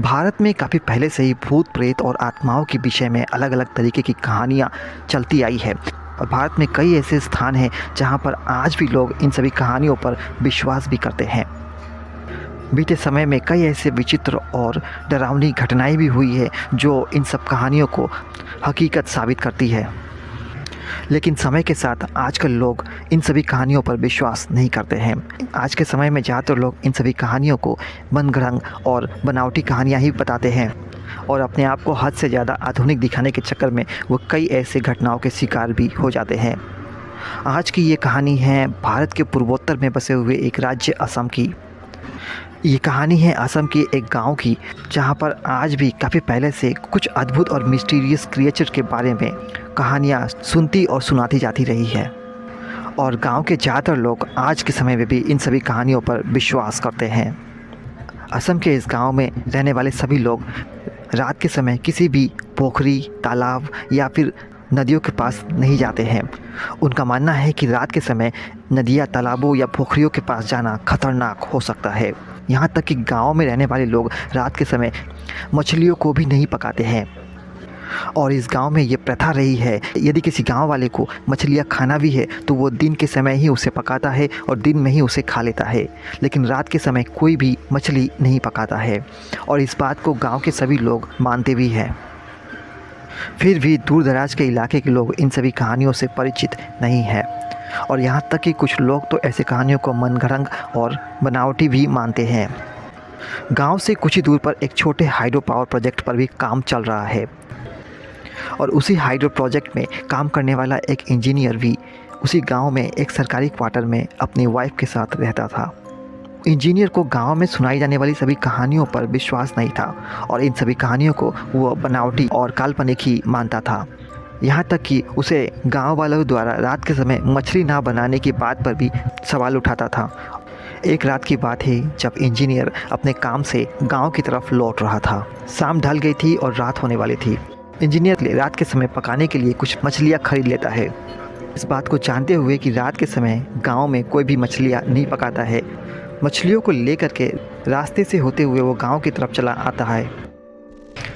भारत में काफ़ी पहले से ही भूत प्रेत और आत्माओं के विषय में अलग अलग तरीके की कहानियाँ चलती आई है और भारत में कई ऐसे स्थान हैं जहाँ पर आज भी लोग इन सभी कहानियों पर विश्वास भी करते हैं। बीते समय में कई ऐसे विचित्र और डरावनी घटनाएं भी हुई है जो इन सब कहानियों को हकीकत साबित करती है। लेकिन समय के साथ आजकल लोग इन सभी कहानियों पर विश्वास नहीं करते हैं। आज के समय में ज़्यादातर लोग इन सभी कहानियों को मनगढ़ंत और बनावटी कहानियाँ ही बताते हैं और अपने आप को हद से ज़्यादा आधुनिक दिखाने के चक्कर में वो कई ऐसे घटनाओं के शिकार भी हो जाते हैं। आज की ये कहानी है भारत के पूर्वोत्तर में बसे हुए एक राज्य असम की। ये कहानी है असम के एक गांव की, जहां पर आज भी काफ़ी पहले से कुछ अद्भुत और मिस्टीरियस क्रिएचर के बारे में कहानियां सुनती और सुनाती जाती रही है और गांव के ज़्यादातर लोग आज के समय में भी इन सभी कहानियों पर विश्वास करते हैं। असम के इस गांव में रहने वाले सभी लोग रात के समय किसी भी पोखरी, तालाब या फिर नदियों के पास नहीं जाते हैं। उनका मानना है कि रात के समय नदियाँ, तालाबों या पोखरियों के पास जाना खतरनाक हो सकता है। यहाँ तक कि गांव में रहने वाले लोग रात के समय मछलियों को भी नहीं पकाते हैं और इस गांव में ये प्रथा रही है, यदि किसी गांव वाले को मछलियाँ खाना भी है तो वो दिन के समय ही उसे पकाता है और दिन में ही उसे खा लेता है, लेकिन रात के समय कोई भी मछली नहीं पकाता है और इस बात को गाँव के सभी लोग मानते भी हैं। फिर भी दूर दराज के इलाके के लोग इन सभी कहानियों से परिचित नहीं है और यहाँ तक कि कुछ लोग तो ऐसे कहानियों को मनगढ़ंत और बनावटी भी मानते हैं। गांव से कुछ ही दूर पर एक छोटे हाइड्रो पावर प्रोजेक्ट पर भी काम चल रहा है और उसी हाइड्रो प्रोजेक्ट में काम करने वाला एक इंजीनियर भी उसी गांव में एक सरकारी क्वार्टर में अपनी वाइफ के साथ रहता था। इंजीनियर को गांव में सुनाई जाने वाली सभी कहानियों पर विश्वास नहीं था और इन सभी कहानियों को वो बनावटी और काल्पनिक ही मानता था। यहाँ तक कि उसे गांव वालों द्वारा रात के समय मछली ना बनाने की बात पर भी सवाल उठाता था। एक रात की बात है जब इंजीनियर अपने काम से गांव की तरफ लौट रहा था। शाम ढल गई थी और रात होने वाली थी। इंजीनियर रात के समय पकाने के लिए कुछ मछलियाँ खरीद लेता है। इस बात को जानते हुए कि रात के समय गाँव में कोई भी मछलियाँ नहीं पकाता है, मछलियों को लेकर के रास्ते से होते हुए वो गांव की तरफ चला आता है।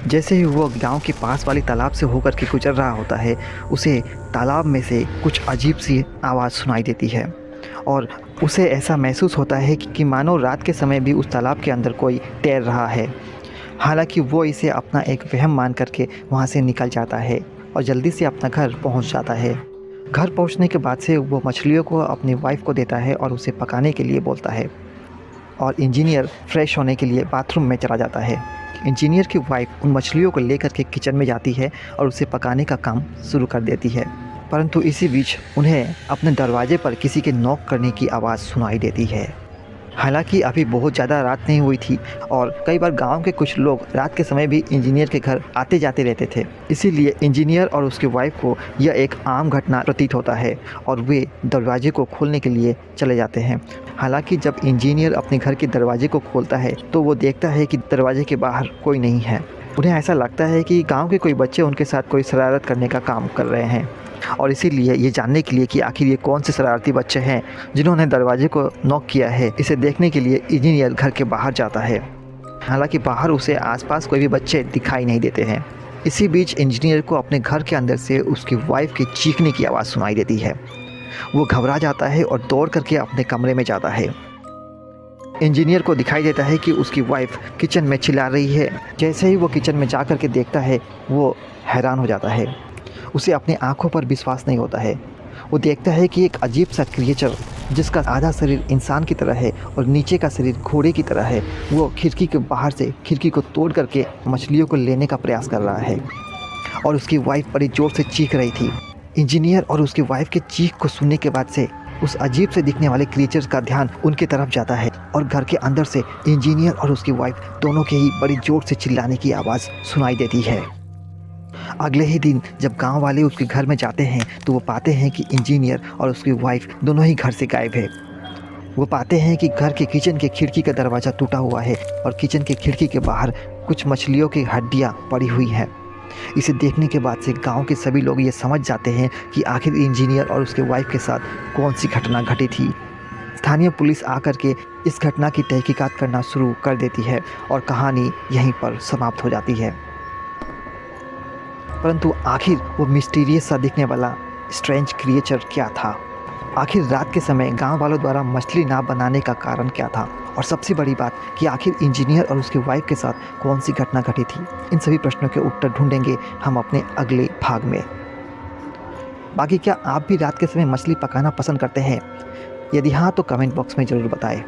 जैसे ही वो गांव के पास वाली तालाब से होकर के गुजर रहा होता है, उसे तालाब में से कुछ अजीब सी आवाज़ सुनाई देती है और उसे ऐसा महसूस होता है कि मानो रात के समय भी उस तालाब के अंदर कोई तैर रहा है। हालांकि वो इसे अपना एक वहम मान करके वहाँ से निकल जाता है और जल्दी से अपना घर पहुँच जाता है। घर पहुँचने के बाद से वो मछलियों को अपनी वाइफ को देता है और उसे पकाने के लिए बोलता है और इंजीनियर फ्रेश होने के लिए बाथरूम में चला जाता है। इंजीनियर की वाइफ उन मछलियों को लेकर के किचन में जाती है और उसे पकाने का काम शुरू कर देती है, परंतु इसी बीच उन्हें अपने दरवाजे पर किसी के नॉक करने की आवाज़ सुनाई देती है। हालांकि अभी बहुत ज़्यादा रात नहीं हुई थी और कई बार गांव के कुछ लोग रात के समय भी इंजीनियर के घर आते जाते रहते थे, इसीलिए इंजीनियर और उसके वाइफ को यह एक आम घटना प्रतीत होता है और वे दरवाजे को खोलने के लिए चले जाते हैं। हालांकि जब इंजीनियर अपने घर के दरवाजे को खोलता है तो वो देखता है कि दरवाजे के बाहर कोई नहीं है। उन्हें ऐसा लगता है कि गाँव के कोई बच्चे उनके साथ कोई शरारत करने का काम कर रहे हैं और इसीलिए ये जानने के लिए कि आखिर ये कौन से शरारती बच्चे हैं जिन्होंने दरवाजे को नॉक किया है, इसे देखने के लिए इंजीनियर घर के बाहर जाता है। हालांकि बाहर उसे आसपास कोई भी बच्चे दिखाई नहीं देते हैं। इसी बीच इंजीनियर को अपने घर के अंदर से उसकी वाइफ के चीखने की आवाज़ सुनाई देती है। वो घबरा जाता है और दौड़ करके अपने कमरे में जाता है। इंजीनियर को दिखाई देता है कि उसकी वाइफ किचन में चिल्ला रही है। जैसे ही वो किचन में जा कर के देखता है, वो हैरान हो जाता है। उसे अपनी आंखों पर विश्वास नहीं होता है। वो देखता है कि एक अजीब सा क्रिएचर जिसका आधा शरीर इंसान की तरह है और नीचे का शरीर घोड़े की तरह है, वो खिड़की के बाहर से खिड़की को तोड़ करके मछलियों को लेने का प्रयास कर रहा है और उसकी वाइफ बड़ी ज़ोर से चीख रही थी। इंजीनियर और उसकी वाइफ के चीख को सुनने के बाद से उस अजीब से दिखने वाले क्रिएचर का ध्यान उनके तरफ जाता है और घर के अंदर से इंजीनियर और उसकी वाइफ दोनों के ही बड़ी ज़ोर से चिल्लाने की आवाज़ सुनाई देती है। अगले ही दिन जब गांव वाले उसके घर में जाते हैं तो वो पाते हैं कि इंजीनियर और उसकी वाइफ दोनों ही घर से गायब है। वो पाते हैं कि घर के किचन के खिड़की का दरवाज़ा टूटा हुआ है और किचन के खिड़की के बाहर कुछ मछलियों की हड्डियाँ पड़ी हुई हैं। इसे देखने के बाद से गांव के सभी लोग ये समझ जाते हैं कि आखिर इंजीनियर और उसके वाइफ के साथ कौन सी घटना घटी थी। स्थानीय पुलिस आकर के इस घटना की तहकीकात करना शुरू कर देती है और कहानी यहीं पर समाप्त हो जाती है। परंतु आखिर वो मिस्टीरियस सा दिखने वाला स्ट्रेंज क्रिएचर क्या था? आखिर रात के समय गांव वालों द्वारा मछली ना बनाने का कारण क्या था? और सबसे बड़ी बात कि आखिर इंजीनियर और उसकी वाइफ के साथ कौन सी घटना घटी थी? इन सभी प्रश्नों के उत्तर ढूंढेंगे हम अपने अगले भाग में। बाकी क्या आप भी रात के समय मछली पकाना पसंद करते हैं? यदि हाँ तो कमेंट बॉक्स में ज़रूर बताएं।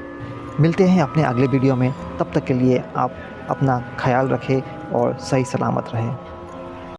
मिलते हैं अपने अगले वीडियो में, तब तक के लिए आप अपना ख्याल रखें और सही सलामत रहें।